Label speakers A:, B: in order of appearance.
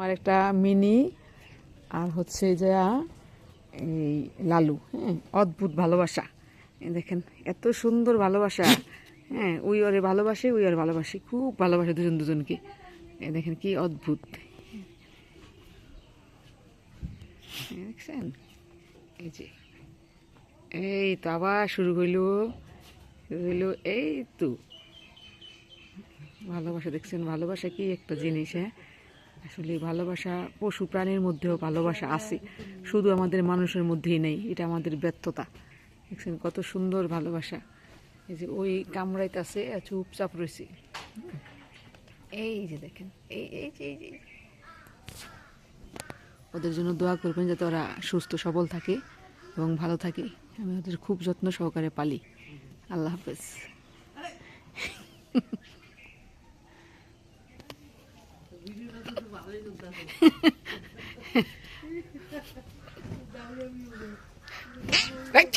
A: আমার একটা মিনি আর হচ্ছে যে এই লালু, হ্যাঁ, অদ্ভুত ভালোবাসা। এই দেখেন এত সুন্দর ভালোবাসা। হ্যাঁ, উই ওরে ভালোবাসে, উই ওরে ভালোবাসে, খুব ভালোবাসে দুজন দুজনকে। এই দেখেন কি অদ্ভুত, দেখছেন? এই যে এই তো আবার শুরু হইলো, এই তো ভালোবাসা। দেখছেন ভালোবাসা কি একটা জিনিস? হ্যাঁ, আসলে ভালোবাসা পশু প্রাণীর মধ্যেও ভালোবাসা আছে, শুধু আমাদের মানুষের মধ্যেই নেই। এটা আমাদের ব্যর্থতা। দেখছেন কত সুন্দর ভালোবাসা। এই যে ওই কামড়াইতেছে, চুপচাপ রয়েছে। এই যে দেখেন, এই যে ওদের জন্য দোয়া করবেন যাতে ওরা সুস্থ সবল থাকে এবং ভালো থাকে। আমি ওদের খুব যত্ন সহকারে পালি। আল্লাহ হাফেজ। Right.